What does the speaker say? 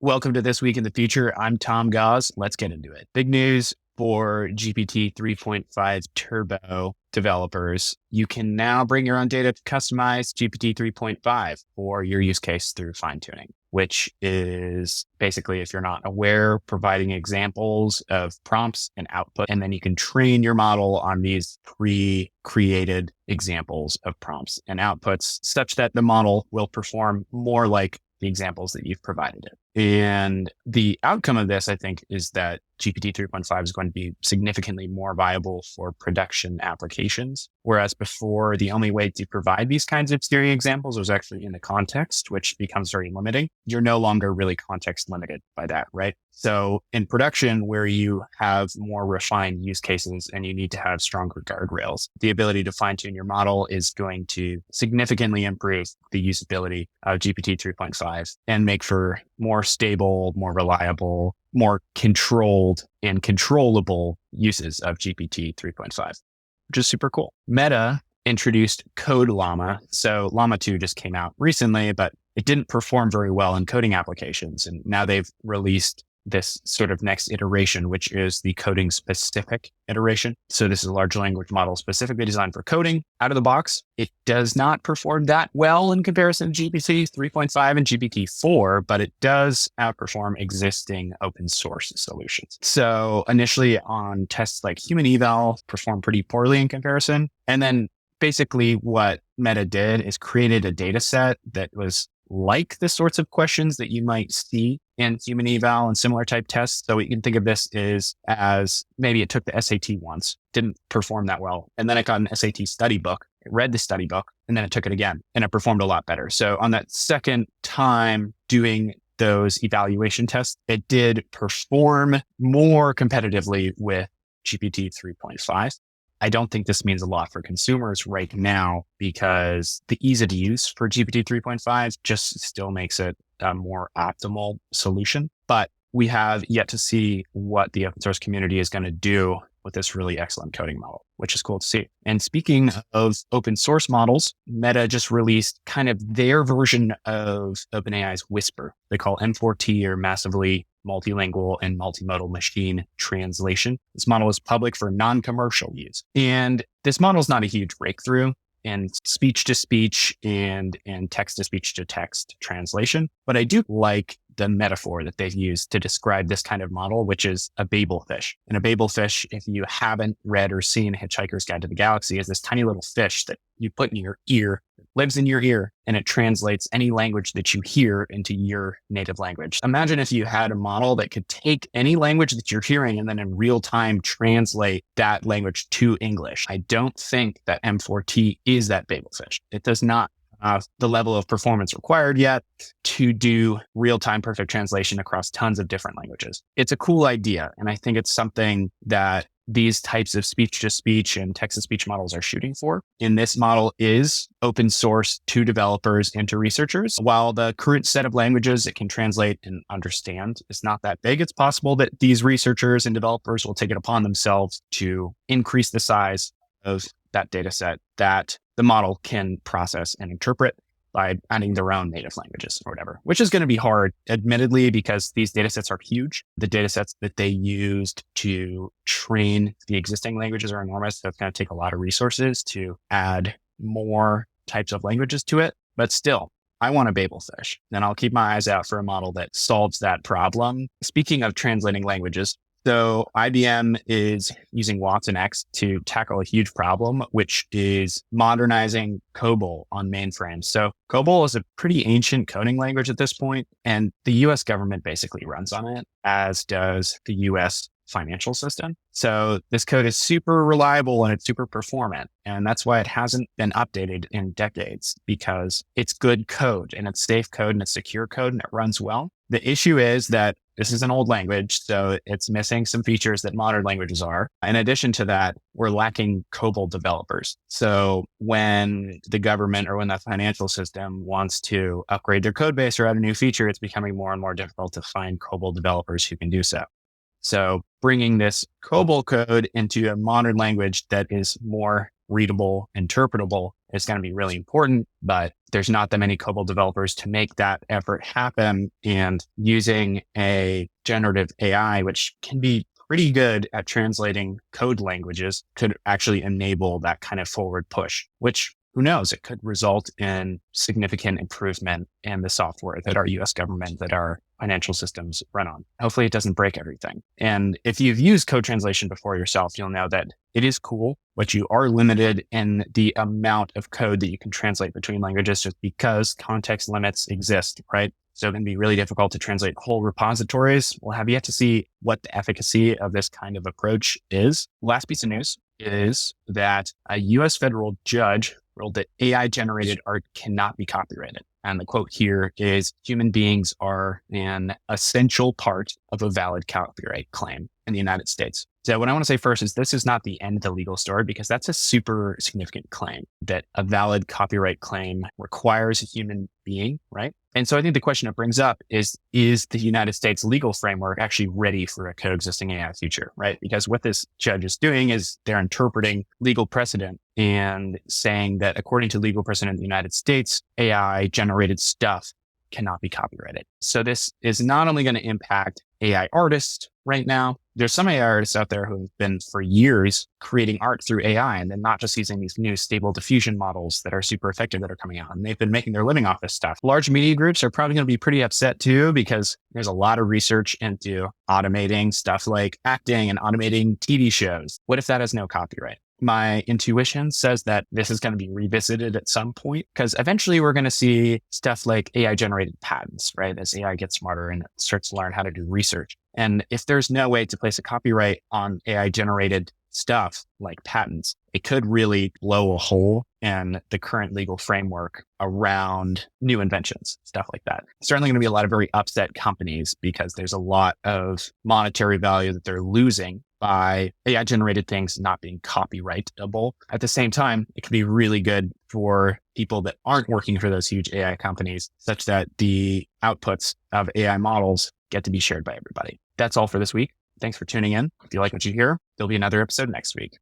Welcome to This Week in the Future. I'm Tom Gauze. Let's get into it. Big news for GPT 3.5 Turbo developers. You can now bring your own data to customize GPT 3.5 for your use case through fine tuning, which is basically, if you're not aware, providing examples of prompts and output. And then you can train your model on these pre-created examples of prompts and outputs such that the model will perform more like the examples that you've provided it. And the outcome of this, I think, is that GPT 3.5 is going to be significantly more viable for production applications. Whereas before, the only way to provide these kinds of steering examples was actually in the context, which becomes very limiting. You're no longer really context limited by that, right? So in production, where you have more refined use cases and you need to have stronger guardrails, the ability to fine tune your model is going to significantly improve the usability of GPT 3.5 and make for more stable, more reliable, more controlled and controllable uses of GPT 3.5, which is super cool. Meta introduced Code Llama. So Llama 2 just came out recently, but it didn't perform very well in coding applications. And now they've released this sort of next iteration, which is the coding specific iteration. So this is a large language model specifically designed for coding out of the box. It does not perform that well in comparison to GPT 3.5 and GPT-4, but it does outperform existing open source solutions. So initially on tests like human eval performed pretty poorly in comparison. And then basically what Meta did is created a data set that was like the sorts of questions that you might see in human eval and similar type tests. So you can think of this as maybe it took the SAT once, didn't perform that well. And then it got an SAT study book, it read the study book, and then it took it again and it performed a lot better. So on that second time doing those evaluation tests, it did perform more competitively with GPT 3.5. I don't think this means a lot for consumers right now because the ease of use for GPT 3.5 just still makes it a more optimal solution. But we have yet to see what the open source community is going to do with this really excellent coding model, which is cool to see. And speaking of open source models, Meta just released kind of their version of OpenAI's Whisper. They call M4T, or massively multilingual and multimodal machine translation. This model is public for non-commercial use. And this model is not a huge breakthrough in speech to speech and text to speech to text translation. But I do like the metaphor that they've used to describe this kind of model, which is a Babel fish. And a Babel fish, if you haven't read or seen Hitchhiker's Guide to the Galaxy, is this tiny little fish that you put in your ear, lives in your ear, and it translates any language that you hear into your native language. Imagine if you had a model that could take any language that you're hearing and then in real time translate that language to English. I don't think that M4T is that Babel fish. It does not the level of performance required yet to do real-time perfect translation across tons of different languages. It's a cool idea. And I think it's something that these types of speech-to-speech and text-to-speech models are shooting for. And this model is open source to developers and to researchers. While the current set of languages it can translate and understand is not that big, it's possible that these researchers and developers will take it upon themselves to increase the size of that data set that the model can process and interpret by adding their own native languages or whatever, which is going to be hard, admittedly, because these data sets are huge. The data sets that they used to train the existing languages are enormous. So it's going to take a lot of resources to add more types of languages to it. But still, I want a Babel fish. Then I'll keep my eyes out for a model that solves that problem. Speaking of translating languages, so IBM is using Watson X to tackle a huge problem, which is modernizing COBOL on mainframes. So COBOL is a pretty ancient coding language at this point, and the US government basically runs on it, as does the US financial system. So this code is super reliable and it's super performant. And that's why it hasn't been updated in decades, because it's good code and it's safe code and it's secure code and it runs well. The issue is that this is an old language, so it's missing some features that modern languages are. In addition to that, we're lacking COBOL developers. So when the government or when the financial system wants to upgrade their code base or add a new feature, it's becoming more and more difficult to find COBOL developers who can do so. So bringing this COBOL code into a modern language that is more readable, interpretable, is going to be really important, but there's not that many COBOL developers to make that effort happen. And using a generative AI, which can be pretty good at translating code languages, could actually enable that kind of forward push, which who knows, it could result in significant improvement in the software that our US government, that our financial systems run on. Hopefully it doesn't break everything. And if you've used code translation before yourself, you'll know that it is cool, but you are limited in the amount of code that you can translate between languages just because context limits exist, right? So it can be really difficult to translate whole repositories. We'll have yet to see what the efficacy of this kind of approach is. Last piece of news is that a US federal judge ruled that AI generated art cannot be copyrighted. And the quote here is, human beings are an essential part of a valid copyright claim in the United States. So what I want to say first is this is not the end of the legal story, because that's a super significant claim, that a valid copyright claim requires a human being, right? And so I think the question it brings up is the United States legal framework actually ready for a coexisting AI future, right? Because what this judge is doing is they're interpreting legal precedent and saying that according to legal precedent in the United States, AI generated stuff cannot be copyrighted. So this is not only going to impact AI artists right now. There's some AI artists out there who have been for years creating art through AI and then not just using these new stable diffusion models that are super effective that are coming out. And they've been making their living off this stuff. Large media groups are probably going to be pretty upset too, because there's a lot of research into automating stuff like acting and automating TV shows. What if that has no copyright? My intuition says that this is going to be revisited at some point, because eventually we're going to see stuff like AI generated patents, right? As AI gets smarter and starts to learn how to do research. And if there's no way to place a copyright on AI generated stuff like patents, it could really blow a hole in the current legal framework around new inventions, stuff like that. Certainly going to be a lot of very upset companies because there's a lot of monetary value that they're losing by AI generated things not being copyrightable. At the same time, it can be really good for people that aren't working for those huge AI companies, such that the outputs of AI models get to be shared by everybody. That's all for this week. Thanks for tuning in. If you like what you hear, there'll be another episode next week.